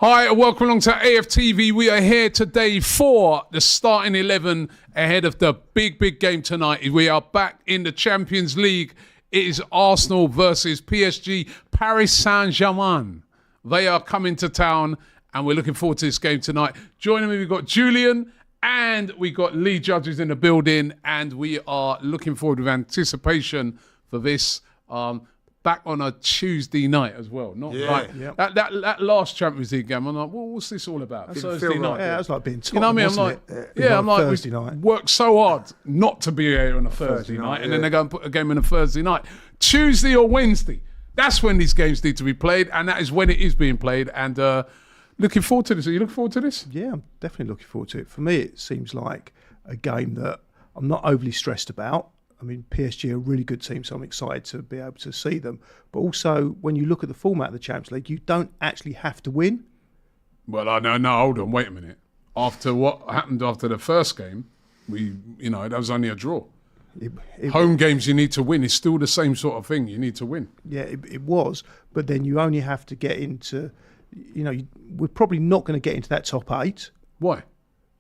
Hi, and welcome along to AFTV. We are here today for the starting 11 ahead of the big game tonight. We are back in the Champions League. It is Arsenal versus PSG, Paris Saint-Germain. They are coming to town, and we're looking forward to this game tonight. Joining me, we've got Julian, and we've got Lee Judges in the building, and we are looking forward with anticipation for this. Back on a Tuesday night as well. That last Champions League game, I'm like, well, what's this all about? Thursday night. Yeah, it was like being Tottenham, you know what I mean? I'm like, Thursday night. Worked so hard not to be here on a Thursday night, and then they go and put a game in a Thursday night. Tuesday or Wednesday, that's when these games need to be played, and that is when it is being played. And looking forward to this. Are you looking forward to this? Yeah, I'm definitely looking forward to it. For me, it seems like a game that I'm not overly stressed about. I mean, PSG are a really good team, so I'm excited to be able to see them. But also, when you look at the format of the Champions League, you don't actually have to win. Well, no, hold on, wait a minute. After what happened after the first game, that was only a draw. Home games you need to win. It's still the same sort of thing. You need to win. Yeah, it was. But then you only have to get into, we're probably not going to get into that top 8. Why?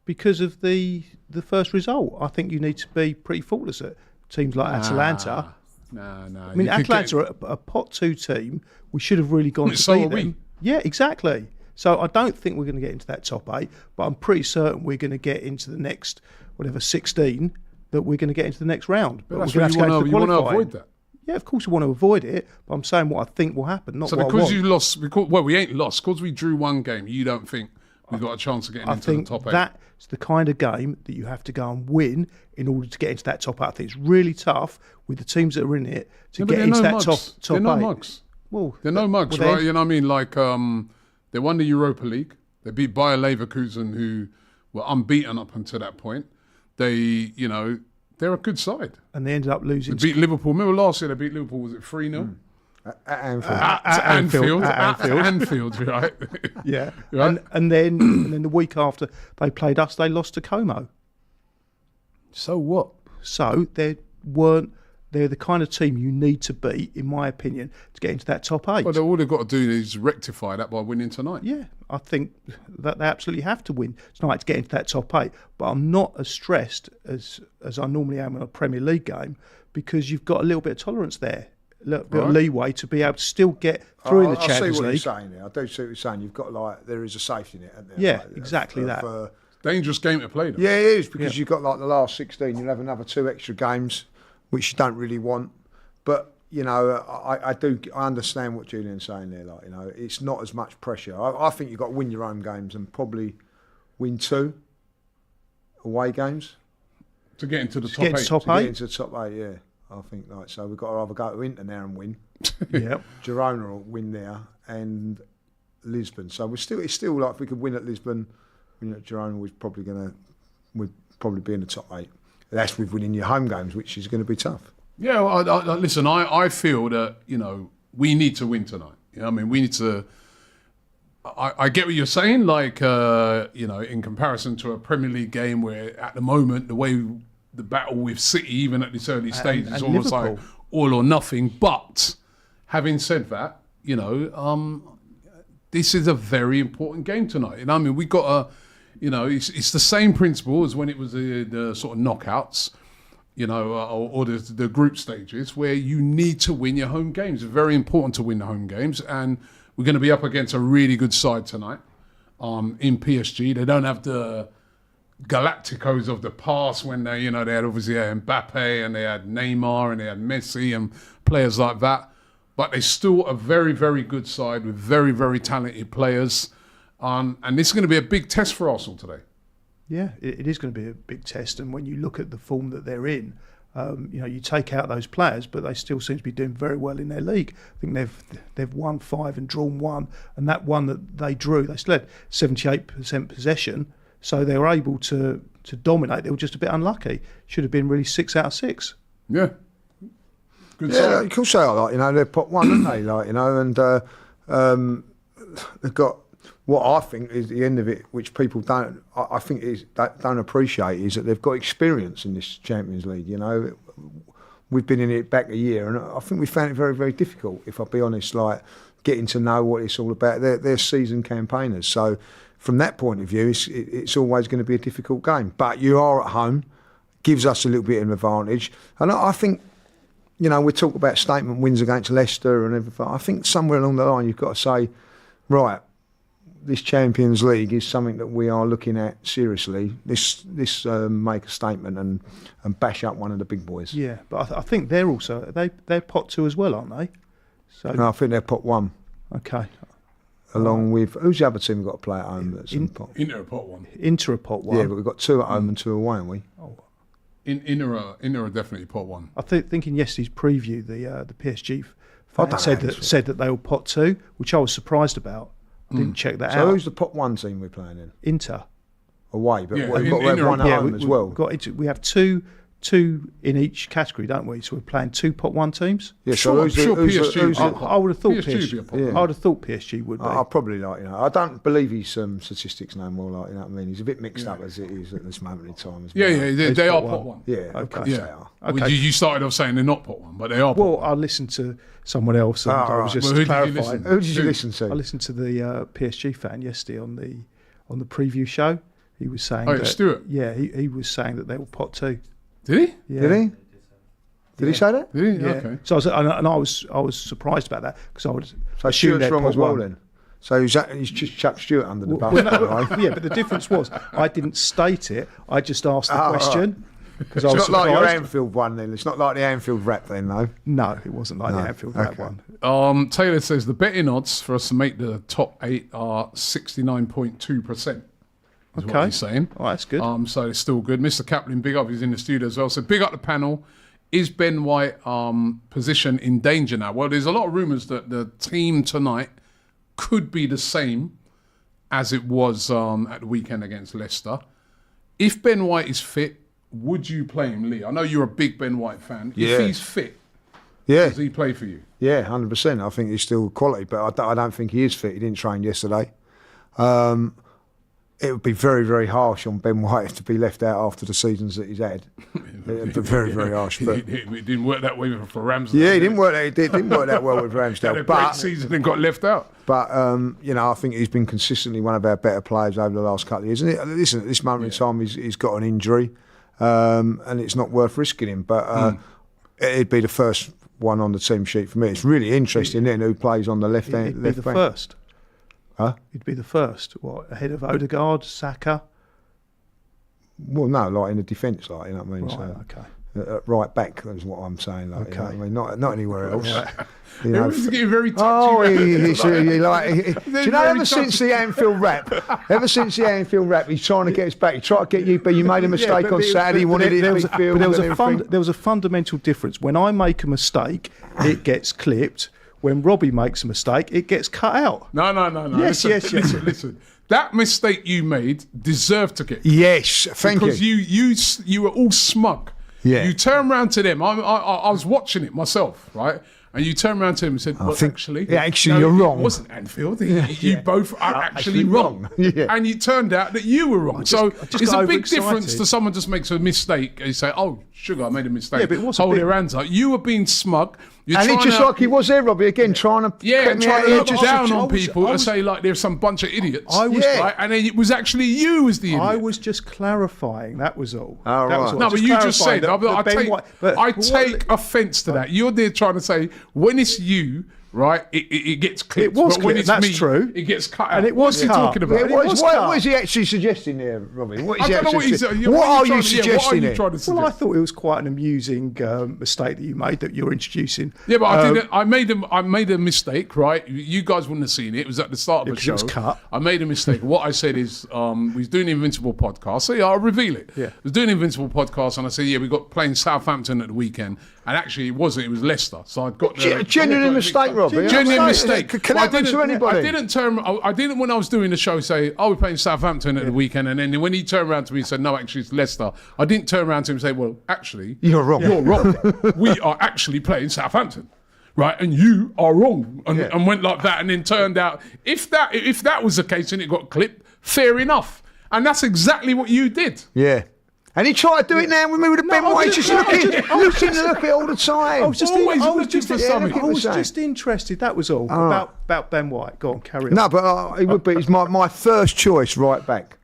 Because of the first result. I think you need to be pretty faultless at teams like Atalanta. No. I mean, Atalanta are a pot 2 team. We should have really gone to beat them. Yeah, exactly. So I don't think we're going to get into that top 8, but I'm pretty certain we're going to get into the next, 16, that we're going to get into the next round. But that's what you want to avoid that. Yeah, of course we want to avoid it, but I'm saying what I think will happen, not what I want. So because you lost, we ain't lost, because we drew one game, you don't think we've got a chance of getting into the top 8? I think that's the kind of game that you have to go and win in order to get into that top 8. I think it's really tough with the teams that are in it to get into that top 8. They're no mugs. Well, they're no mugs, right? You know what I mean? Like, they won the Europa League. They beat Bayer Leverkusen, who were unbeaten up until that point. They're a good side. And they ended up losing. They beat Liverpool. Remember last year they beat Liverpool, was it 3-0? At Anfield, right? Yeah. Right? And then the week after they played us, they lost to Como. So what? So they're the kind of team you need to beat, in my opinion, to get into that top 8. But all they've got to do is rectify that by winning tonight. Yeah, I think that they absolutely have to win tonight to get into that top 8. But I'm not as stressed as I normally am in a Premier League game, because you've got a little bit of tolerance there. A little bit of leeway to be able to still get through in the Champions League. I see what you're saying there. I do see what you're saying. You've got there is a safety net, isn't there? Yeah, exactly that. Dangerous game to play, though. Yeah, it is, because you've got the last 16. You'll have another 2 extra games, which you don't really want. But I understand what Julian's saying there. It's not as much pressure. I think you've got to win your home games and probably win 2 away games to get into the top 8. Get into the top 8, yeah. I think so. We've got to either go to Inter now and win. Yeah. Girona will win there, and Lisbon. So it's still like if we could win at Lisbon, Girona we'd probably be in the top 8. That's with winning your home games, which is going to be tough. Yeah, well, listen, I feel that we need to win tonight. I mean, we need to. I get what you're saying, in comparison to a Premier League game where at the moment the way the battle with City, even at this early stage, is almost like all or nothing. But having said that, this is a very important game tonight. I mean, we got it's the same principle as when it was the sort of knockouts, or the group stages, where you need to win your home games. It's very important to win the home games, and we're going to be up against a really good side tonight. In PSG, they don't have the Galacticos of the past when they had obviously Mbappe and they had Neymar and they had Messi and players like that. But they're still a very, very good side with very, very talented players. And this is going to be a big test for Arsenal today. Yeah, it is going to be a big test. And when you look at the form that they're in, you take out those players, but they still seem to be doing very well in their league. I think they've won 5 and drawn 1. And that one that they drew, they still had 78% possession. So they were able to dominate. They were just a bit unlucky. Should have been really 6 out of 6. Yeah. Good side. You could say they're pot 1, aren't they? And they've got what I think is the end of it, which people don't appreciate, is that they've got experience in this Champions League. We've been in it back a year, and I think we found it very, very difficult, if I'll be honest, getting to know what it's all about. They're seasoned campaigners. So from that point of view, it's always going to be a difficult game. But you are at home, gives us a little bit of an advantage. And I think, you know, we talk about statement wins against Leicester and everything. I think somewhere along the line you've got to say, right, this Champions League is something that we are looking at seriously. This make a statement and bash up one of the big boys. Yeah, but I think they're also they're pot 2 as well, aren't they? So No, I think they're pot 1. okay, Along with who's the other team we've got to play at home? That's in pot. Inter are pot 1. Inter are pot 1. Yeah, but we've got 2 at home and 2 away, haven't we? Inter are definitely pot 1. I think thinking yesterday's preview, the PSG I fan don't said know. said that they were pot 2, which I was surprised about. I didn't check that So out. who's the pot 1 team we're playing in? Inter. Away, but Yeah, we've got to have Inter one are- at home as well. We have two in each category, don't we? So we're playing 2 pot 1 teams. Yeah, Sure, so PSG who's will it? be I would have thought PSG PSG. be a pot one. I would have thought PSG would be. I'll probably I don't believe his statistics no more. Like, you know what I mean? He's a bit mixed up as it is at this moment in time. As Yeah, well. yeah, they are pot 1. Yeah, Okay. okay. Yeah. They are. Okay. Well, you started off saying they're not pot 1, but they are pot Well, 1. I listened to someone else and Ah, I was right. just Well, who did you clarifying. listen Who did you Who? listen to? I listened to the PSG fan yesterday on the preview show. He was saying Oh, that, Stuart? Yeah, he was saying that they were pot 2. Did he? Yeah. Did he? Did he say that? Did he? Yeah. Okay. So I was surprised about that because I would So assume Stuart's they're wrong pot as well 1. then. So he's just chucked Stuart under the bus. Well, no, right? yeah, but the difference was I didn't state it. I just asked the question because I It's was not like your surprised. Anfield one then. It's not like the Anfield rap then, though. No, it wasn't like No, the Anfield that okay. one. Taylor says the betting odds for us to make the top 8 are 69.2%. Is Okay. what he's saying. Oh, that's good. So it's still good. Mr. Kaplan, big up. He's in the studio as well. So big up the panel. Is Ben White position in danger now? Well, there's a lot of rumours that the team tonight could be the same as it was at the weekend against Leicester. If Ben White is fit, would you play him, Lee? I know you're a big Ben White fan. Yeah. If he's fit, Yeah, does he play for you? yeah, 100%. I think he's still quality, but I don't think he is fit. He didn't train yesterday. It would be very, very harsh on Ben White to be left out after the seasons that he's had. It'd be very, very harsh. But It didn't work that way for Ramsdale. yeah, he didn't work. It didn't work that well with Had a Ramsdale. great But season and got left out. you know, I think he's been consistently one of our better players over the last couple of years. And listen, at this moment in time, he's got an injury, and it's not worth risking him. But it'd be the first one on the team sheet for me. It's really interesting then who plays on the left He'd hand. be Left the flank. first. Huh? He'd be the first. What, ahead of Odegaard, Saka? Well, no, like in the defence, like, you know what I mean. Right, So, okay. right back is what I'm saying. Like, you know what I mean, not anywhere else. You know, Everyone's getting very touchy. oh, right? he's like. Do you know? very Ever since the Anfield rap, he's trying to get us back. He tried to get you, but you made a mistake on Saturday. You wanted it to be filmed. There was a fundamental difference. When I make a mistake, it gets clipped. When Robbie makes a mistake, it gets cut out. No. Yes, Listen. That mistake you made deserved to get. Yes, thank you. Because you were all smug. Yeah. You turned around to them. I was watching it myself, right? And you turned around to him and said, "Well, think- actually, yeah, actually, you're wrong." It wasn't Anfield. You both are actually wrong." Yeah. And you turned out that you were wrong. So I just it's got a big overexcited. difference to someone just makes a mistake and you say, "Oh, sugar, I made a mistake." Yeah, but it was a Hold big- their hands up. You were being smug. You're And trying it's just to- like he was there, Robbie, again, trying to yeah, cut and me trying out to here. look Just down I on was- people I and was- say like there's some bunch of idiots. I was- right? And then it was actually you as the idiot. I was just clarifying. That was all. Oh, That was right. all. No, but you just clarifying said, that I Ben take, White- but I what- take offence to that. You're there trying to say, when it's you, right, it gets clipped. It was but when clipped, it's that's me, true. it gets cut out. And it was What's he cut. talking about? Yeah, It was what cut. is he actually suggesting there, Robbie? What is I he don't know actually what he's suggesting? what What are you trying to- yeah, what are suggesting you there? trying to Well, I suggest? thought it was quite an amusing mistake that you made that you're introducing. Yeah, but I didn't. I made a mistake, right? You guys wouldn't have seen it. It was at the start of the 'cause show. it was cut. I made a mistake. What I said is, we was doing the Invincible podcast. So yeah, I'll reveal it. Yeah. I was doing the Invincible podcast, and I said, yeah, we got playing Southampton at the weekend, and actually it wasn't. It was Leicester. So I'd got the Genuine mistake, Robbie. Genuine mistake. Can happen to anybody. I didn't when I was doing the show say, "Oh, we're playing Southampton at the weekend," and then when he turned around to me and said, "No, actually it's Leicester," I didn't turn around to him and say, "Well, actually, You're wrong." You're wrong. We are actually playing Southampton." Right, and you are wrong, and went like that, and then turned out if that was the case and it got clipped, fair enough, and that's exactly what you did. Yeah. And he tried to do it now with me with a Ben White. He's just looking to look at it all the time. I was just interested. That was all about Ben White. Go on, carry on. No, but he would be. He's my first choice right back.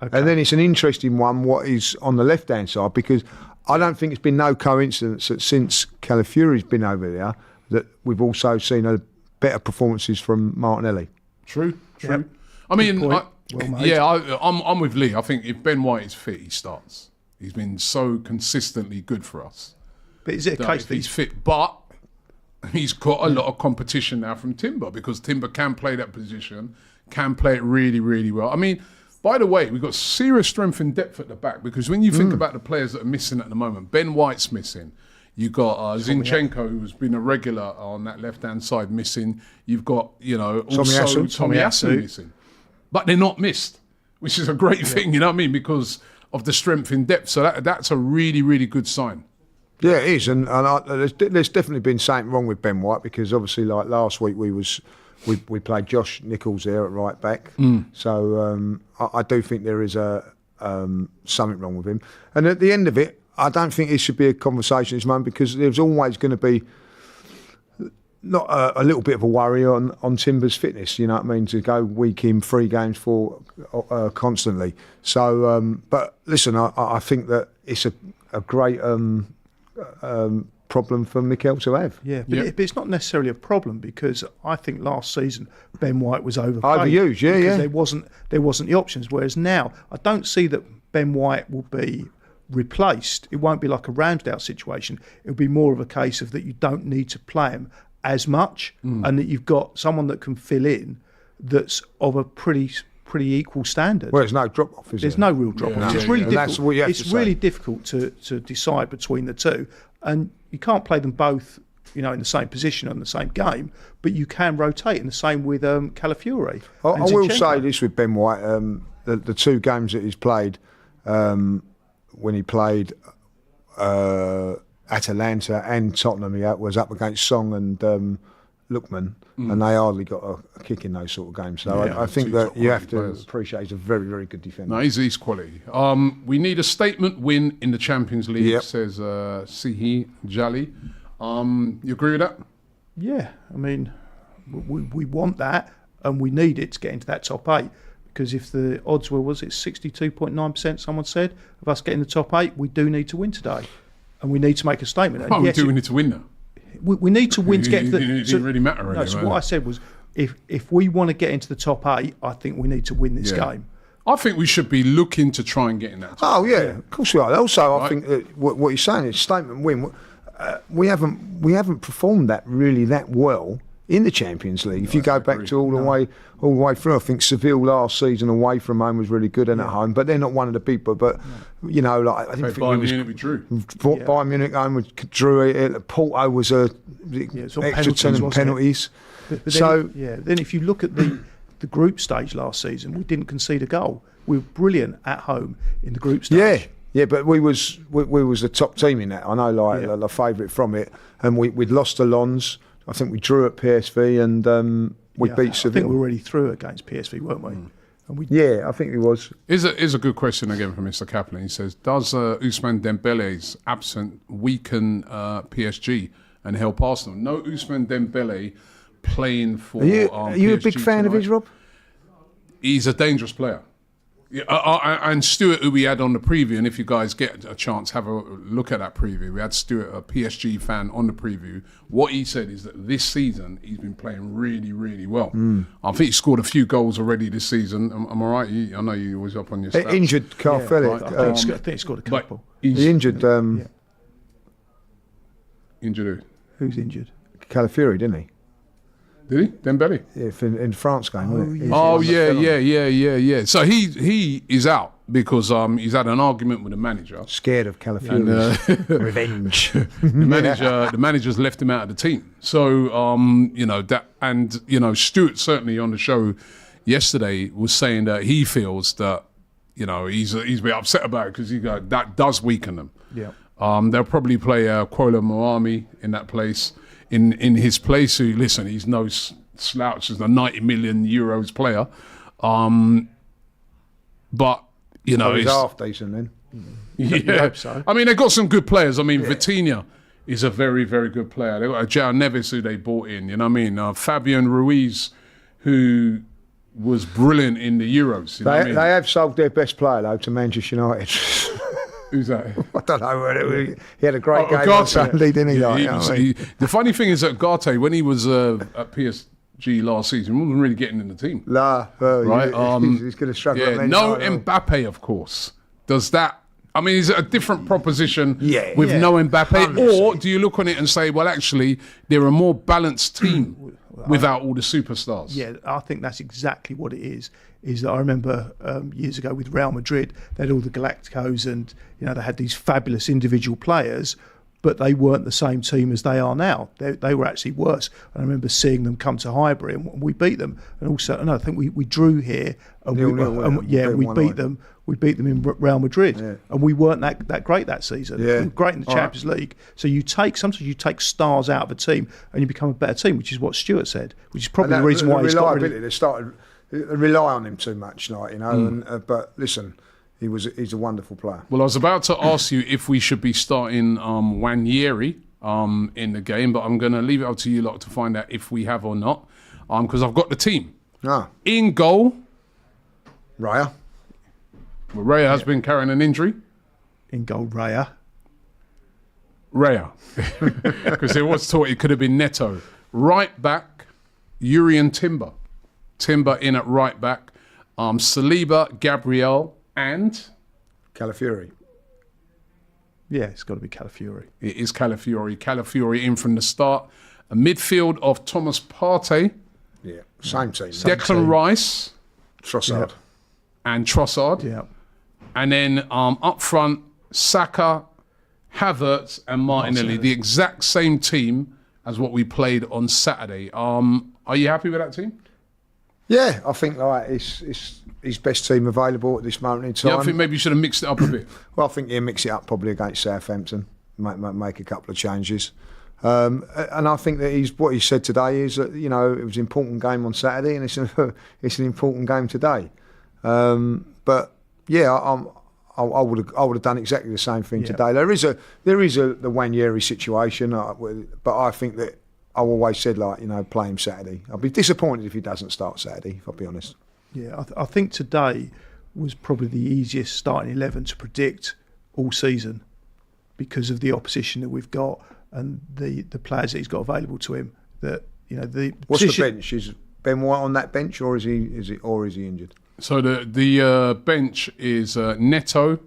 Okay. And then it's an interesting one. What is on the left hand side, because I don't think it's been no coincidence that since Calafiori's been over there that we've also seen better performances from Martinelli. True. Yep. I mean, Well I'm with Lee. I think if Ben White is fit, he starts. He's been so consistently good for us. But is it a case that he's fit? But he's got a lot of competition now from Timber, because Timber can play that position, can play it really, really well. I mean, by the way, we've got serious strength and depth at the back, because when you think about the players that are missing at the moment, Ben White's missing. You've got Zinchenko, who's been a regular on that left-hand side, missing. You've got, also Tomiyasu missing. But they're not missed, which is a great thing, you know what I mean, because of the strength in depth. So that's a really, really good sign. Yeah, it is. And there's definitely been something wrong with Ben White, because obviously, like last week, we played Josh Nichols there at right back. So I do think there is something wrong with him. And at the end of it, I don't think it should be a conversation this moment, because there's always going to be not a little bit of a worry on Timber's fitness, you know what I mean, to go week in, 3 games for constantly. So, but listen, I think that it's a great problem for Mikel to have. Yeah, but it's not necessarily a problem, because I think last season Ben White was overused. Yeah. There wasn't the options, whereas now I don't see that Ben White will be replaced. It won't be like a Ramsdale situation. It'll be more of a case of that you don't need to play him as much, and that you've got someone that can fill in that's of a pretty equal standard. Well, there's no drop off, is there? There's no real drop off. It's really difficult. That's what you have it's to say. really difficult to decide between the two, and you can't play them both, in the same position on the same game, but you can rotate in the same with Calafiori. I will say this with Ben White: the 2 games that he's played, when he played Atalanta and Tottenham, he was up against Song and Lookman, and they hardly got a kick in those sort of games. So I think that you have to appreciate he's a very, very good defender. No, he's quality. We need a statement win in the Champions League, says Sihi Jali. You agree with that? Yeah, I mean, we want that, and we need it to get into that top 8. Because if the odds were, 62.9%, someone said, of us getting the top 8, we do need to win today. And we need to make a statement. We do need to win now. We need to win to get to the... It didn't really matter. No, so what I said was, if we want to get into the top 8, I think we need to win this game. I think we should be looking to try and get in that. Oh, yeah, of course we are. Also, I think that what you're saying is statement win. We haven't performed that well in the Champions League. If you go back to all the way through, I think Seville last season away from home was really good and at home, but they're not one of the big. But I didn't think Bayern Munich we drew. Bayern Munich home we drew. Porto was a extra 10 penalties. But then if you look at the group stage last season, we didn't concede a goal. We were brilliant at home in the group stage. Yeah, but we was the top team in that. I know, the favourite from it, and we'd lost to Lens. I think we drew at PSV and we beat Seville. I think we were already through against PSV, weren't we? And I think it was. Is a good question again from Mr. Kaplan. He says, does Ousmane Dembele's absence weaken PSG and help Arsenal? No Ousmane Dembele playing for Are you a big fan tonight. of his, Rob? He's a dangerous player. Yeah, and Stuart, who we had on the preview, and if you guys get a chance, have a look at that preview. We had Stuart, a PSG fan, on the preview. What he said is that this season he's been playing really, really well. I think he scored a few goals already this season. Am I right? I know you always up on your stats. Injured Carfelli. I think he scored a couple. He injured. Injured who? Who's injured? Calafiori, didn't he? Did he? Dembele? Yeah, in France game, wasn't it? Yeah. So he is out because he's had an argument with the manager. Scared of Calafiori's revenge. The manager's left him out of the team. So Stuart certainly on the show yesterday was saying that he feels that he's a bit upset about it because that does weaken them. Yeah. They'll probably play Kola Moami in that place. In his place, he's no slouch as a 90 million euros player. But, he's half decent then. You hope so. I mean, they've got some good players. I mean, Vitinha is a very, very good player. They've got a João Neves who they bought in, you know what I mean? Fabian Ruiz, who was brilliant in the Euros. You know what I mean? They have sold their best player, though, to Manchester United. Who's that? I don't know. He had a great game Ugarte. on Sunday, didn't he? The funny thing is that Ugarte, when he was at PSG last season, wasn't really getting in the team. Right? He's going to struggle. Yeah, no Mbappe, of course. Does that... I mean, is it a different proposition with no Mbappe? 100%. Or do you look on it and say, well, actually, they're a more balanced team without all the superstars? Yeah, I think that's exactly what it is. Is that I remember years ago with Real Madrid, they had all the Galacticos and, you know, they had these fabulous individual players, but they weren't the same team as they are now. They were actually worse. And I remember seeing them come to Highbury and we beat them. And also, and I think we drew here and we beat them. We beat them in Real Madrid, and we weren't that great that season. Yeah. We were great in the Champions League. So sometimes you take stars out of a team and you become a better team, which is what Stuart said, which is probably the reason why he's got reliability. They rely on him too much, like, you know. And, but listen, he's a wonderful player. Well, I was about to ask you if we should be starting Wanyeri in the game, but I'm going to leave it up to you lot to find out if we have or not, because I've got the team. In goal, Raya. Well, Raya has been carrying an injury. In goal, Raya. Because there was thought it could have been Neto. Right back, Julian Timber. Timber in at right back. Saliba, Gabriel, and... Calafiori. Yeah, it's got to be Calafiori. It is Calafiori. Calafiori in from the start. A midfield of Thomas Partey. Yeah, same team. Declan Rice. Trossard. And Trossard. Yeah. And then up front, Saka, Havertz and Martinelli. The exact same team as what we played on Saturday. Are you happy with that team? Yeah, I think like it's his best team available at this moment in time. Yeah, I think maybe you should have mixed it up a bit. Well, I think he'll mix it up probably against Southampton, make a couple of changes. And I think that what he said today is that, you know, it was an important game on Saturday and it's an important game today. But yeah, I would have done exactly the same thing today. There is the Wanyeri situation, but I think that I always said, like, you know, play him Saturday. I'll be disappointed if he doesn't start Saturday, if I'll be honest. Yeah, I think today was probably the easiest starting 11 to predict all season because of the opposition that we've got and the players that he's got available to him. That, you know, what's the bench? Is Ben White on that bench, or is he injured? So the bench is Neto,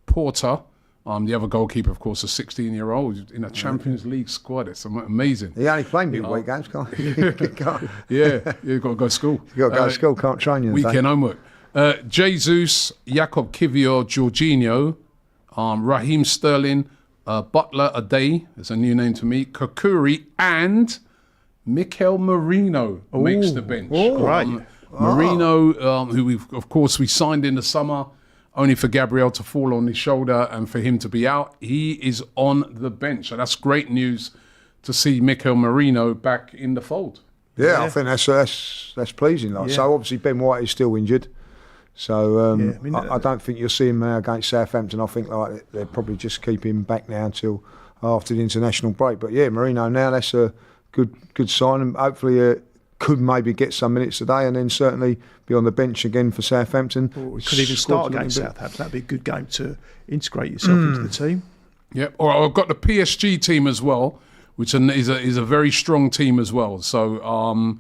Porter. The other goalkeeper, of course, a 16-year-old in a Champions League squad. It's amazing. He only played midweek games, can't he? Yeah, you've got to go to school. You've got to go to school, can't train you. Weekend homework. Jesus, Jakob Kivior, Jorginho, Raheem Sterling, Butler Ade, it's a new name to me, Kakuri, and Mikel Merino makes the bench. Right. Merino, who we signed in the summer, only for Gabriel to fall on his shoulder and for him to be out. He is on the bench. So that's great news to see Mikel Merino back in the fold. Yeah, I think that's pleasing. Like. So obviously Ben White is still injured. So I don't think you'll see him against Southampton. I think like they'll probably just keep him back now until after the international break. But yeah, Merino now, that's a good sign, and hopefully could maybe get some minutes today and then certainly be on the bench again for Southampton. Or we could even start against Southampton. That'd be a good game to integrate yourself into the team. Yep. Or I've got the PSG team as well, which is a very strong team as well. So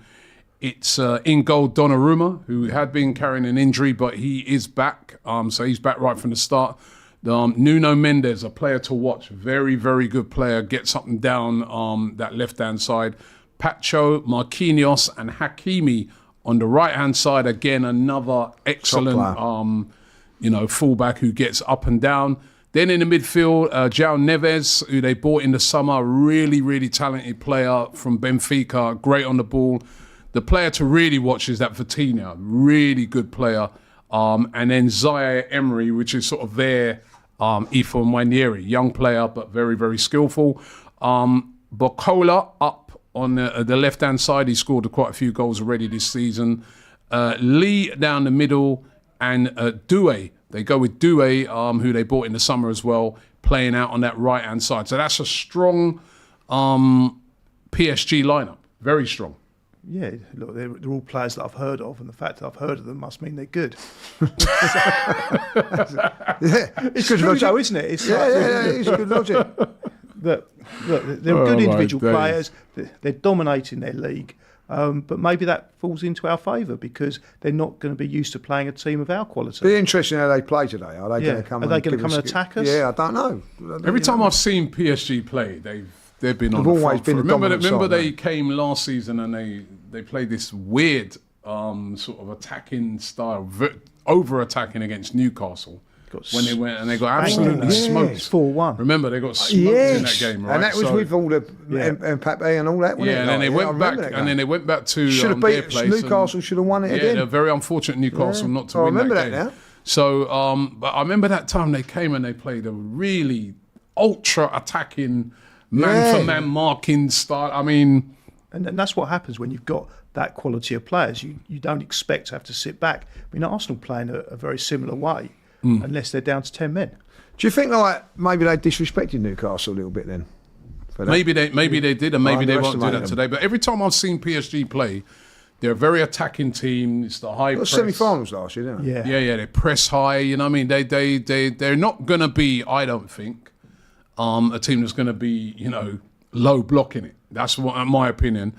it's in goal Donnarumma, who had been carrying an injury, but he is back. So he's back right from the start. Nuno Mendes, a player to watch, very, very good player, gets up and down that left-hand side. Pacho, Marquinhos and Hakimi on the right-hand side. Again, another excellent fullback who gets up and down. Then in the midfield, João Neves, who they bought in the summer, really, really talented player from Benfica, great on the ball. The player to really watch is that Vitinha, really good player. And then Zaire Emery, which is sort of their Ifo Wanyeri, young player, but very, very skillful. Bokola up on the left-hand side. He scored quite a few goals already this season. Lee down the middle, and Doué. They go with Doué, who they bought in the summer as well, playing out on that right-hand side. So that's a strong PSG lineup. Very strong. Yeah, look, they're all players that I've heard of, and the fact that I've heard of them must mean they're good. It's good logic, isn't it? It's it's good logic. Look, they're good individual players. They're dominating their league. But maybe that falls into our favour because they're not going to be used to playing a team of our quality. Be interesting how they play today. Are they going to come? Are they going to come and attack us? Yeah, I don't know. Every time I've seen PSG play, they've been on the always front been foot. the dominant Remember side, they came last season and they played this weird sort of attacking style, over-attacking against Newcastle. When they went and they got absolutely smoked. 4-1. Remember, they got smoked in that game, right? And that was with all the Mbappe and all that, wasn't it? And then they went back, and then they went back to should have their beat place. Newcastle. Should have won it again. Yeah, they're very unfortunate Newcastle not to win remember that that game. now. So, but I remember that time they came and they played a really ultra attacking, man-for-man marking style. I mean, and that's what happens when you've got that quality of players. You don't expect to have to sit back. I mean, Arsenal playing a very similar way. Unless they're down to 10 men. Do you think maybe they disrespected Newcastle a little bit then? Maybe they did, and maybe they won't do that today. But every time I've seen PSG play, they're a very attacking team. It's the high press. Semi-finals last year, didn't they? Yeah. They press high. You know what I mean? They're not going to be, I don't think, a team that's going to be, low blocking it. That's my opinion.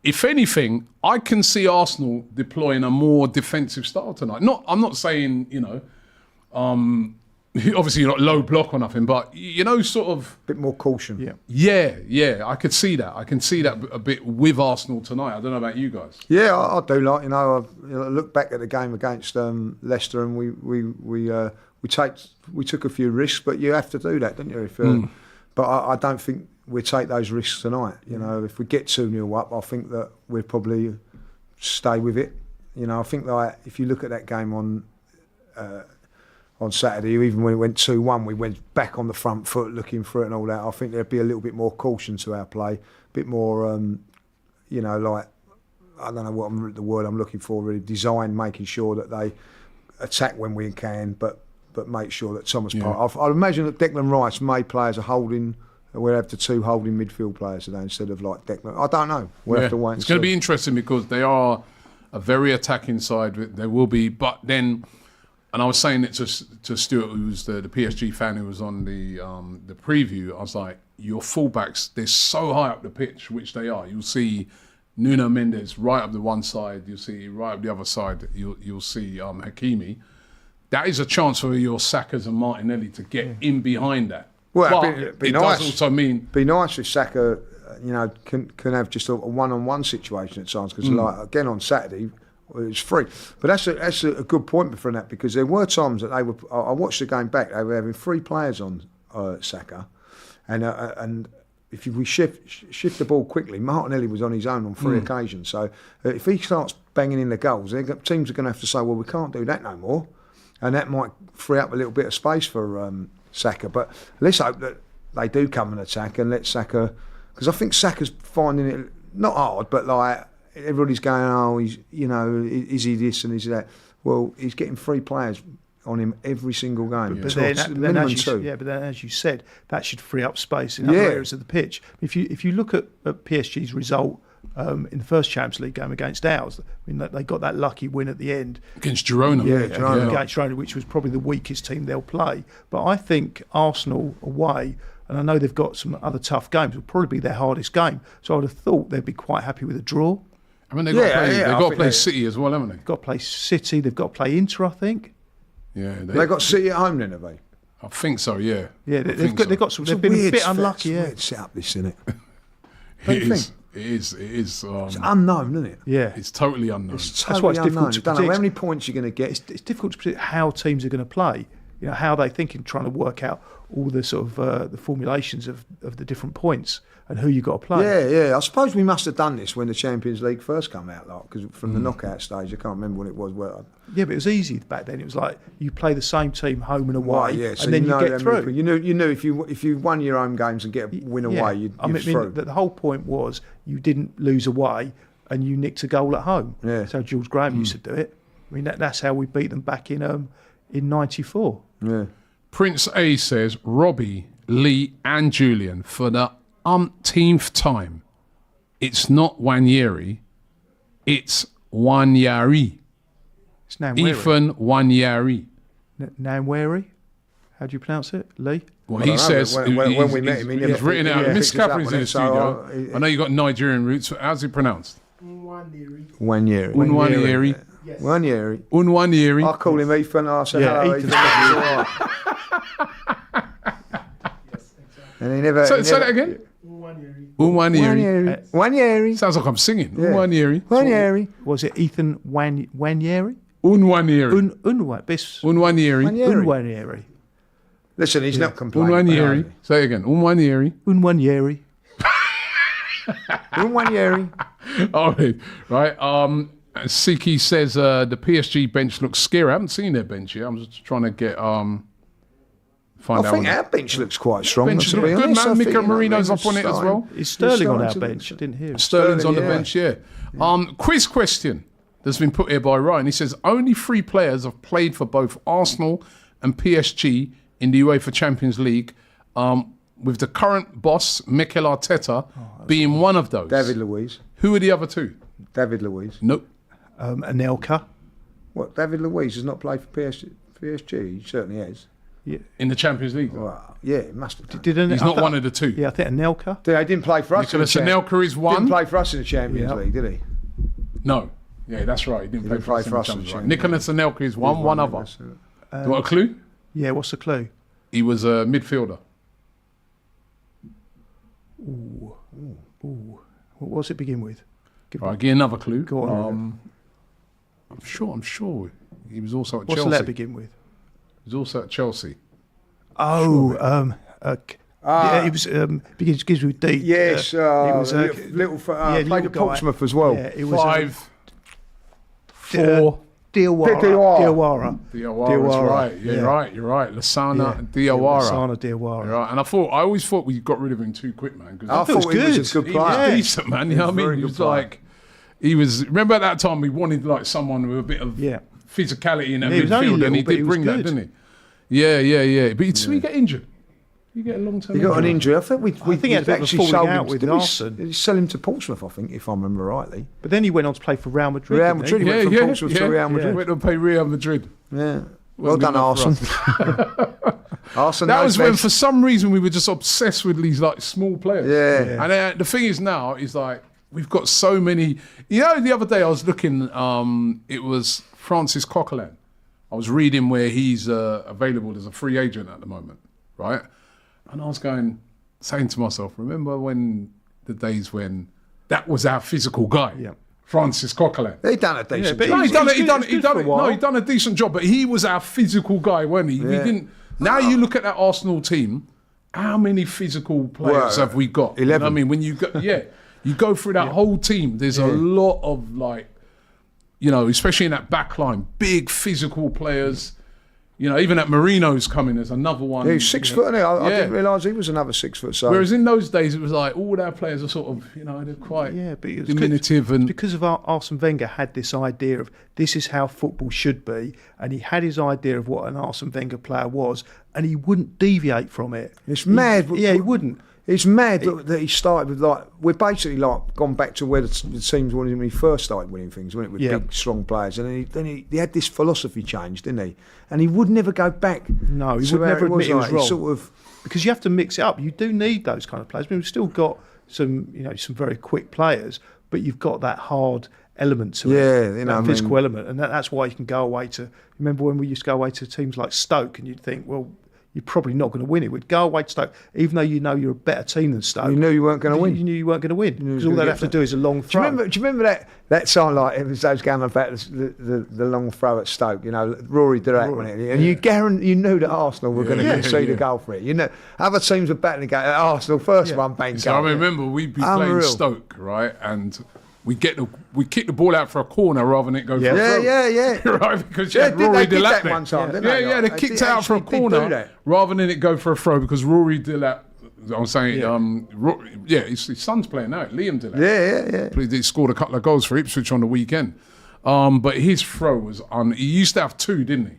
If anything, I can see Arsenal deploying a more defensive style tonight. I'm not saying, obviously not low block or nothing, but sort of a bit more caution. Yeah. I could see that. I can see that a bit with Arsenal tonight. I don't know about you guys. Yeah, I do like. I look back at the game against Leicester, and we took a few risks, but you have to do that, don't you? But I don't think we'll take those risks tonight. If we get 2-0 up, I think that we'll probably stay with it. I think if you look at that game on Saturday, even when it went 2-1, we went back on the front foot looking for it and all that. I think there'd be a little bit more caution to our play, a bit more, I don't know what the word I'm looking for, really, design, making sure that they attack when we can, but make sure that Thomas Partey. I'd imagine that Declan Rice may play as a holding. We'll have the 2 holding midfield players today instead of like Declan. I don't know. We'll have to wait and see. It's going to be interesting because they are a very attacking side. They will be, but then, and I was saying it to Stuart, who was the PSG fan who was on the preview. I was like, your fullbacks, they're so high up the pitch, which they are. You'll see Nuno Mendes right up the one side. You'll see right up the other side. You'll see Hakimi. That is a chance for your Sakas and Martinelli to get in behind that. Well, but it'd be it nice. does also mean be nice if Saka, can have just a one-on-one situation at times because, again on Saturday, it was free. But that's a good point for that because there were times that they were. I watched the game back. They were having 3 players on Saka, and if we shift the ball quickly, Martinelli was on his own on 3 occasions. So if he starts banging in the goals, teams are going to have to say, well, we can't do that no more, and that might free up a little bit of space for Saka. But let's hope that they do come and attack and let Saka, because I think Saka's finding it not hard, but like everybody's going, oh, he's is he this and is he that? Well, he's getting 3 players on him every single game. But then as you said, that should free up space in other areas of the pitch. If you look at PSG's result in the first Champions League game against ours, I mean, they got that lucky win at the end against Girona. Against Girona, which was probably the weakest team they'll play. But I think Arsenal away, and I know they've got some other tough games, will probably be their hardest game. So I would have thought they'd be quite happy with a draw. I mean, they've got to play City as well, haven't they? Got to play City. They've got to play Inter, I think. Yeah, they got City at home then, have they? I think so. Yeah. Yeah, they've got some. They've been a bit unlucky. It's a weird set up, this, isn't it? It is. It is. It's unknown, isn't it? Yeah, it's totally unknown. That's why it's difficult to predict. Don't know how many points you're going to get. It's difficult to predict how teams are going to play. How they think in trying to work out all the sort of the formulations of the different points and who you got to play. Yeah. I suppose we must have done this when the Champions League first came out, because from the knockout stage, I can't remember when it was. Yeah, but it was easy back then. It was like you play the same team home and away, so and then you get through. You knew if you won your home games and get a win away, you'd through. The whole point was you didn't lose away and you nicked a goal at home. Yeah. So Jules Graham used to do it. I mean, that's how we beat them back in '94. Yeah. Prince A says, Robbie, Lee and Julian, for the umpteenth time, it's not Wanyeri, it's Wanyari. It's Nwaneri. Ethan Wanyari. Nwaneri? How do you pronounce it, Lee? Well, he says when we met him, he never he's written out. yeah, Miss picked us up Catherine's on in it, the so, studio. I know you got Nigerian roots. How's it pronounced? Wanyeri. Unwanyeri. Wanyeri. Unwanyeri. I call him Ethan. I say hello, Ethan's Ethan. And he never. Say he that never, again. Wanyeri. Wanyeri. Sounds like I'm singing. Yeah. Unwanyeri. Wanyeri. Was it Ethan Wanyeri? Unwanyeri. Unwanyeri. Unwanyeri. Listen, he's not complaining. Unwanyeri. Say it again. Unwanyeri. Unwanyeri. Wanyeri. All right. Siki says the PSG bench looks scary. I haven't seen their bench yet. I'm just trying to get find I out. think our bench looks quite strong. Bench to look be good, honest. man. I think, Mika Marino's up on it as well. Is Sterling on our starting to- bench? I didn't hear. Sterling's on the Sterling, bench, yeah. Quiz question that's been put here by Ryan. He says only 3 players have played for both Arsenal and PSG in the UEFA Champions League, with the current boss, Mikel Arteta, being one of those. David Luiz. Who are the other 2? David Luiz. Nope. Anelka. What? David Luiz has not played for PSG. He certainly has. In the Champions League. Well, yeah, it must have. Didn't He's not one of the 2. Yeah, I think Anelka. He didn't play for us. Nicolas in the Champions- Anelka is one. Didn't play for us in the Champions Yeah. League, did he? No. Yeah, that's right. He didn't play didn't for us play in for the us in the Champions League. Champions Nicolas Anelka is one other. Do you want a clue? Yeah, what's the clue? He was a midfielder. What was it begin with? All right, give you another clue. Go on. I'm sure. He was also at What's Chelsea. the letter begin with? He was also at Chelsea. Oh, yeah, it was begins with D. Yes, it was little yeah, played little at guy. Portsmouth as well. Yeah, it was 5, 4. Diawara. Diawara. Diawara, right. Yeah, you're right. Lasana Diawara. Lasana Diawara. Right. And I always thought we got rid of him too quick, man. I Because thought he was a good he was player. decent, man. You know what I mean? very He good was player. like, remember at that time we wanted like someone with a bit of physicality in that Yeah, he was only midfield, and little, he but he did was bring that, good. didn't he? Yeah. But you get injured. You get a long-term He got an injury. I think we think he had a bit of a actually falling sold out him. with Did we Arsene. did he sell him to Portsmouth? I think, if I remember rightly. But then he went on to play for Real Madrid. Real didn't Madrid. he? He went from Portsmouth to Real Madrid. Went to play Real Madrid. Yeah. Well Wasn't done, enough for Arsene. Arsene That knows was when, best. for some reason, we were just obsessed with these like small players. Yeah. And the thing is now is like we've got so many. You know, the other day I was looking. It was Francis Coquelin. I was reading where he's available as a free agent at the moment, right? And I was saying to myself, remember when the days when that was our physical guy, Francis Coquelin. He done a decent but job. No, he good he done a decent job, but he was our physical guy, wasn't he? We Yeah. didn't. Now you look at that Arsenal team. How many physical players Well, have we got? 11. You know what I mean, when you go, you go through that whole team. There's a lot of like, you know, especially in that back line, big physical players. You know, even at Marino's coming, there's another one. He was 6 foot, isn't he? I Yeah. didn't realise he was another 6 foot. So Whereas in those days, it was like all our players are sort of, you know, they're quite Yeah, but it was diminutive and because of Arsene Wenger had this idea of this is how football should be, and he had his idea of what an Arsene Wenger player was, and he wouldn't deviate from it. It's mad. He wouldn't. It's mad that he started with like we're basically like gone back to where the teams wanted when he first started winning things, wasn't it? With Yeah. big, strong players, and then he had this philosophy change, didn't he? And he would never go back. No, he to would how never it admit he was like. wrong. Sort of, Because you have to mix it up. You do need those kind of players. I mean, we've still got some very quick players, but you've got that hard element to it, you know, that I mean- physical element, and that's why you can go away to. Remember when we used to go away to teams like Stoke, and you'd think, well, you're probably not going to win it. We'd go away to Stoke, even though you know you're a better team than Stoke. You knew you weren't going to win. You knew you weren't going to win knew you because was all gonna they'd get have to do is a long Do throw. you remember that song like it was those going about the long throw at Stoke? You know, Rory did that, wasn't it? And you knew that Arsenal were going to concede a goal for it. You know, other teams were battling against Arsenal. First one, bang, So goal. I remember we'd be playing Unreal. Stoke, right, and we kick the ball out for a corner rather than it go for a throw. Yeah. Right, because you Yeah, had did Rory they did that Delap one time, didn't yeah, they? yeah, they Like, kicked they it out for a actually did do corner that. rather than it go for a throw because Rory Delap. I'm saying, his son's playing now, Liam Delap. Yeah. He scored a couple of goals for Ipswich on the weekend. But his throw was he used to have two, didn't he?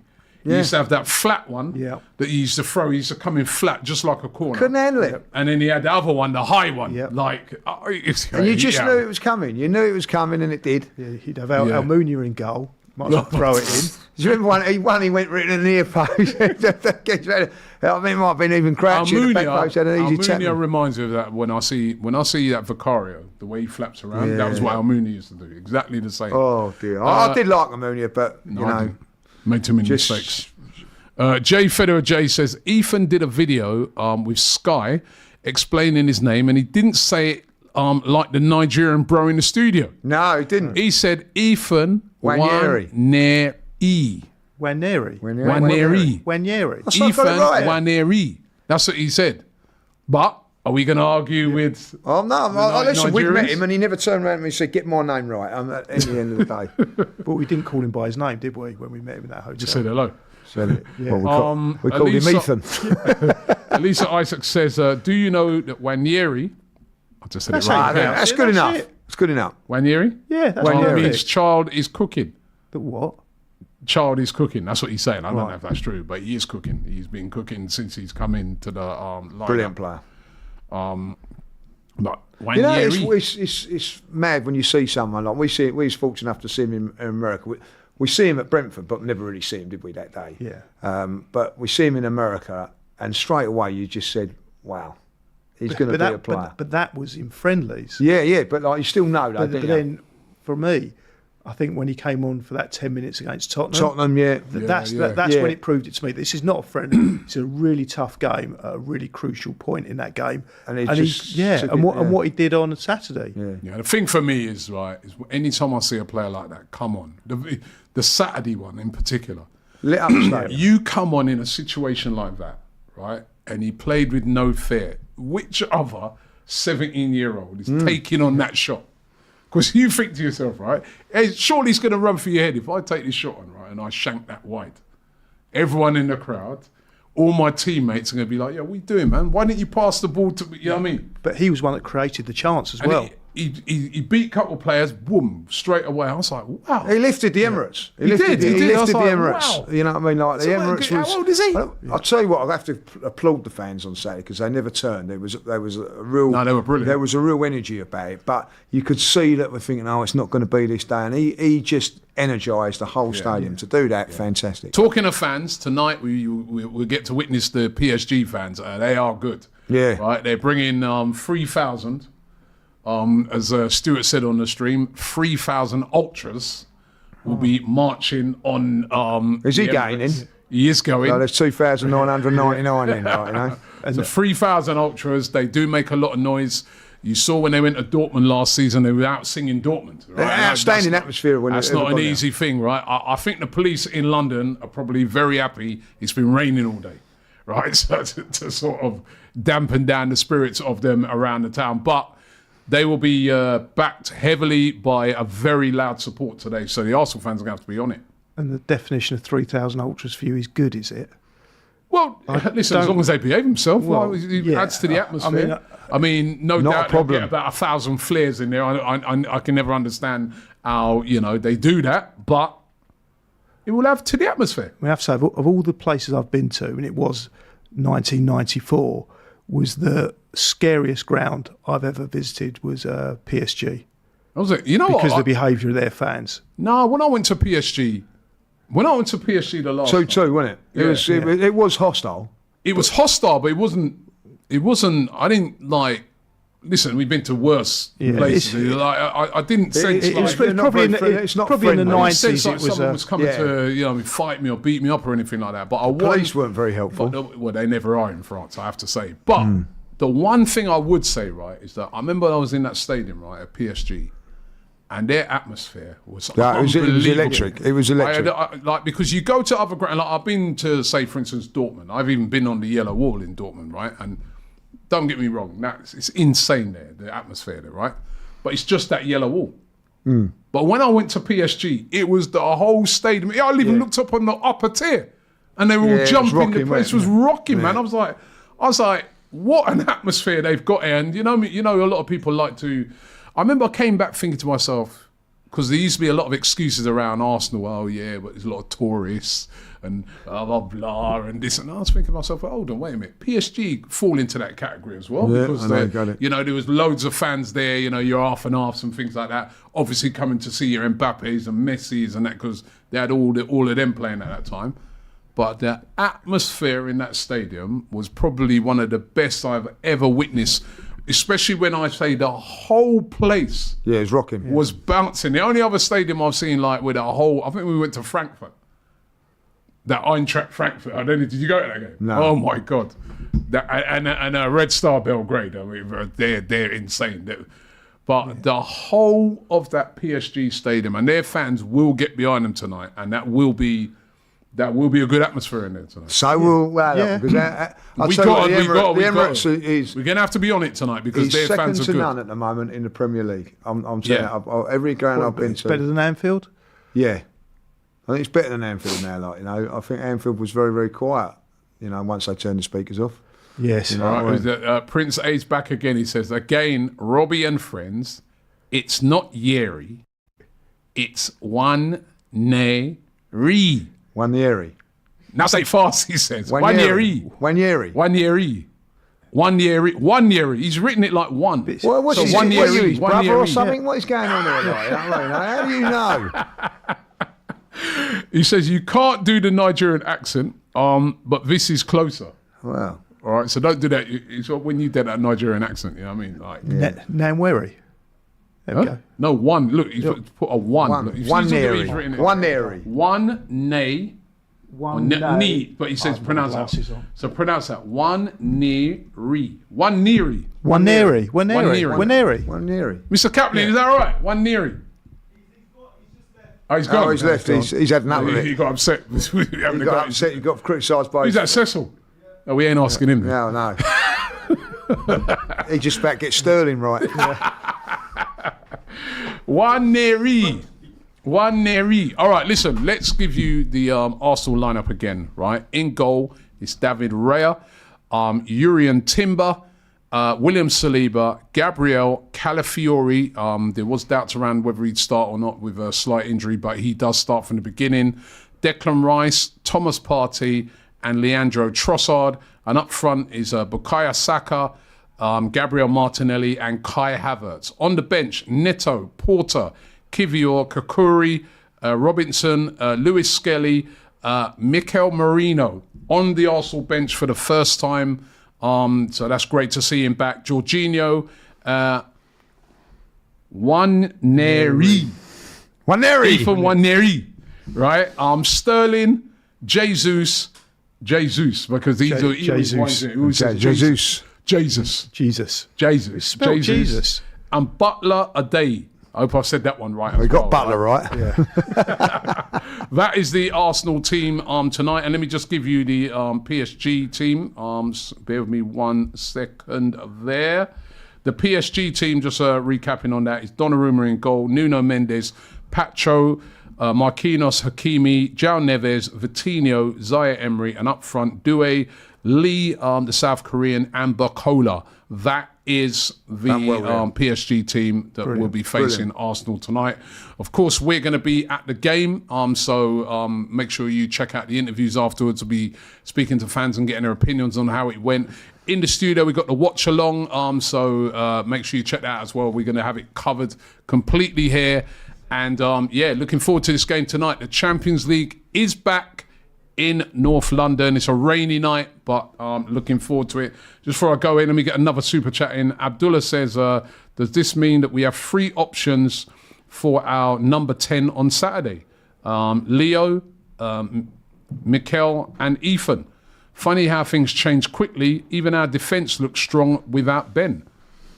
He Yeah. used to have that flat one Yeah. that he used to throw. He used to come in flat, just like a corner. Couldn't handle it. And then he had the other one, the high one. Yep. Like, And you just knew it was coming. You knew it was coming, and it did. Yeah, he'd have Almunia in goal. Might as well throw it in. Do you remember he went right in the near post? I mean, it might have been even crouching in the back post. Had an easy Almunia tap. reminds me of that when I see that Vicario, the way he flaps around. That was what Almunia used to do. Exactly the same. Oh dear, I did like Ammonia, but you I know, didn't. Made too many just- mistakes. Jay Federer J says Ethan did a video with Sky explaining his name, and he didn't say it like the Nigerian bro in the studio. no, he didn't. He said Ethan Wanyeri. Wanyeri. Waneri. Wanyeri. Wanyeri. That's not Ethan got it right. Wanyeri. That's what he said. But are we going to argue with? Oh no! Listen, we met Nigerians? him, and he never turned around to me and said, "Get my name right." At the end of the day, But we didn't call him by his name, did we, when we met him in that hotel? Just said hello. so, well, we At called him least- Ethan. Elisa Isaac says, "Do you know that Wanyeri?" I just said That's it right. how you That's it, good that's enough. it. It's good enough. Wanyeri. Yeah, that's Wanyeri. Means perfect. child is cooking. The what? Child is cooking. That's what he's saying. I don't Right. know if that's true, but he is cooking. He's been cooking since he's come into the lineup. Brilliant player. But You know, Wanyeri, it's mad when you see someone like we was fortunate enough to see him in America. We see him at Brentford, but we never really see him, did we, that day? Yeah. But we see him in America, and straight away you just said, "Wow, he's going to be a player." But that was in friendlies. Yeah, but like you still know that. But then, for me, I think when he came on for that 10 minutes against Tottenham, that's Yeah. when it proved it to me. This is not a friendly. It's a really tough game, a really crucial point in that game. And and and what he did on Saturday. Yeah. the thing for me is is anytime I see a player like that, come on, the Saturday one in particular. Lit up the stadium. You come on in a situation like that, right? And he played with no fear. Which other 17-year-old is taking on that shot? Because you think to yourself, right? Hey, surely it's going to run through your head if I take this shot on, right, and I shank that wide. Everyone in the crowd, all my teammates are going to be like, "Yeah, what are you doing, man? Why didn't you pass the ball to me?" You know what I mean? But he was one that created the chance as And well. he beat a couple of players, boom, straight away. I was like, wow. He lifted the Emirates. He did. I lifted was the like, Emirates. wow. You know what I mean? Like the So Emirates how was. old is he? I'll tell you what. I have to applaud the fans on Saturday because they never turned. There was a real. No, they were brilliant. There was a real energy about it, but you could see that we're thinking, "Oh, it's not going to be this day," and he just energised the whole stadium to do that. Fantastic. Talking of fans, tonight we'll get to witness the PSG fans. They are good. Yeah. Right? They're bringing 3,000, as Stuart said on the stream, 3,000 ultras will be marching on... Is he the going in? Emirates. He is going. So there's 2,999 in, right, you know. So 3,000 ultras, they do make a lot of noise. You saw when they went to Dortmund last season, they were out singing Dortmund. Right? Outstanding That's atmosphere when That's it ever not an got there. easy thing, right? I think the police in London are probably very happy it's been raining all day, right? So to sort of dampen down the spirits of them around the town. But they will be backed heavily by a very loud support today. So the Arsenal fans are going to have to be on it. And the definition of 3,000 ultras for you is good, is it? Well, listen, as long as they behave themselves, Well, it yeah, adds to the atmosphere. I mean, no not a doubt they'll problem. get about 1,000 flares in there. I can never understand how, they do that, but it will add to the atmosphere. I have to say, of all the places I've been to, and it was 1994, was the scariest ground I've ever visited was PSG. I was like, you know Because what? of the behaviour of their fans. No, when I went to PSG the last 2-2, wasn't it? Yeah. It was hostile. it was hostile, but it wasn't, I didn't like, listen, we've been to worse places. I didn't sense it's like... probably it's probably in the friendly. I didn't sense 90s like it was someone was coming yeah. to fight me or beat me up or anything like that. But Police weren't very helpful. Well, they never are in France, I have to say. But the one thing I would say, right, is that I remember I was in that stadium, right, at PSG, and their atmosphere was unbelievable. It was electric. It was electric. Because you go to other grounds, like I've been to, say, for instance, Dortmund. I've even been on the yellow wall in Dortmund, right? And don't get me wrong, it's insane there, the atmosphere there, right? But it's just that yellow wall. But when I went to PSG, it was the whole stadium. I even looked up on the upper tier, and they were all it was jumping. rocking, The place was wasn't it? rocking, man. I was like, what an atmosphere they've got here. And a lot of people like to. I remember I came back thinking to myself, because there used to be a lot of excuses around Arsenal. Oh yeah, but there's a lot of tourists and blah blah blah and this. And I was thinking to myself, hold on, wait a minute. PSG fall into that category as well because there was loads of fans there. Your half and halves and things like that. Obviously coming to see your Mbappes and Messis and that because they had all of them playing at that time. But the atmosphere in that stadium was probably one of the best I've ever witnessed, especially when I say the whole place it was rocking. Was bouncing. The only other stadium I've seen with a whole, I think we went to Frankfurt. That Eintracht Frankfurt. I don't know, did you go to that game? No. Oh my God. And Red Star Belgrade. I mean, they're insane. But the whole of that PSG stadium and their fans will get behind them tonight, and that will be a good atmosphere in there tonight. So because We're going to have to be on it tonight because their fans are good. Second to none at the moment in the Premier League. I'm telling you, every ground I've been to. Better than Anfield? Yeah. I think it's better than Anfield now. I think Anfield was very, very quiet, once they turned the speakers off. Yes. Prince A's back again. He says, again, Robbie and friends, it's not Yeri, it's one ne re. One Yeri. Now say fast, he says. One Yeri. One Yeri. One Yeri. One Yeri. One Yeri. He's written it like one. Well, what's so his, one what Yeri. His One brother Yeri. or something? What is going on there? How do you know? He says you can't do the Nigerian accent, but this is closer. Wow. All right, so don't do that. It's when you did that Nigerian accent, you know what I mean? Like Namweri. There we go. No, one. Look, he's put a one. One Neri. One Neri. One nay. One ni, but he says pronounce that. So pronounce that. One neri. One neri. One neri. One neri. One neri. One Neri. Mr. Kaplan, is that all right? One neri. Oh, he's gone. Oh, he's left. He's had enough of it. He got upset. He got upset. He got criticised by. Who's that, Cecil? No, we ain't asking him. No. He just about gets Sterling right. One Neri. All right, listen, let's give you the Arsenal lineup again, right? In goal, it's David Raya, Julian Timber, William Saliba, Gabriel Calafiori. There was doubts around whether he'd start or not with a slight injury, but he does start from the beginning. Declan Rice, Thomas Partey, and Leandro Trossard. And up front is Bukayo Saka, Gabriel Martinelli, and Kai Havertz. On the bench, Neto, Porter, Kivior, Kakuri, Robinson, Lewis Skelly, Mikel Merino on the Arsenal bench for the first time. So that's great to see him back. Jorginho, One Neri, Ethan One Neri, right? Sterling, Jesus, because these are Jesus, and Butler Aday. I hope I've said that one right. We got Butler right. Yeah. That is the Arsenal team tonight. And let me just give you the PSG team. Bear with me 1 second there. The PSG team, just recapping on that, is Donnarumma in goal, Nuno Mendes, Pacho, Marquinhos, Hakimi, João Neves, Vitinho, Zaire Emery, and up front, Doué, Lee, the South Korean, and Bakola. That is the PSG team that will be facing Arsenal tonight. Of course, we're going to be at the game, so make sure you check out the interviews afterwards. We'll be speaking to fans and getting their opinions on how it went. In the studio, we've got the watch along, so make sure you check that out as well. We're going to have it covered completely here. And looking forward to this game tonight. The Champions League is back in North London. It's a rainy night, but looking forward to it. Just before I go in, let me get another super chat in. Abdullah says, does this mean that we have 3 options for our number 10 on Saturday? Leo, Mikel, and Ethan. Funny how things change quickly. Even our defence looks strong without Ben.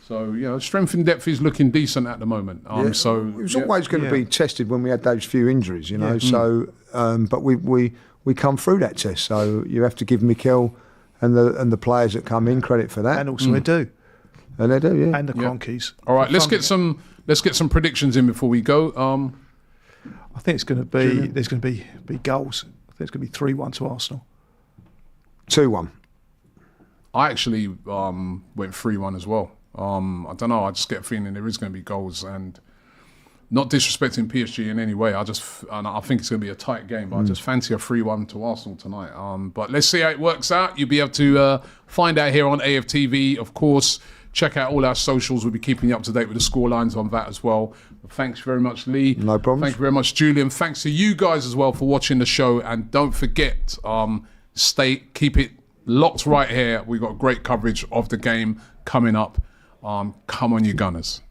So, strength and depth is looking decent at the moment. So it was always going to be tested when we had those few injuries, So, but we come through that test. So you have to give Mikel and the players that come in credit for that. And also they do. And they do, yeah. And the Cronkies. All right, let's get some predictions in before we go. I think it's going to be Julian? There's going to be goals. I think it's going to be 3-1 to Arsenal. 2-1. I actually went 3-1 as well. I don't know. I just get a feeling there is going to be goals, and not disrespecting PSG in any way. And I think it's going to be a tight game, but I just fancy a 3-1 to Arsenal tonight. But let's see how it works out. You'll be able to find out here on AFTV, of course. Check out all our socials. We'll be keeping you up to date with the scorelines on that as well. But thanks very much, Lee. No problem. Thank you very much, Julian. Thanks to you guys as well for watching the show. And don't forget, keep it locked right here. We've got great coverage of the game coming up. Come on, you Gunners.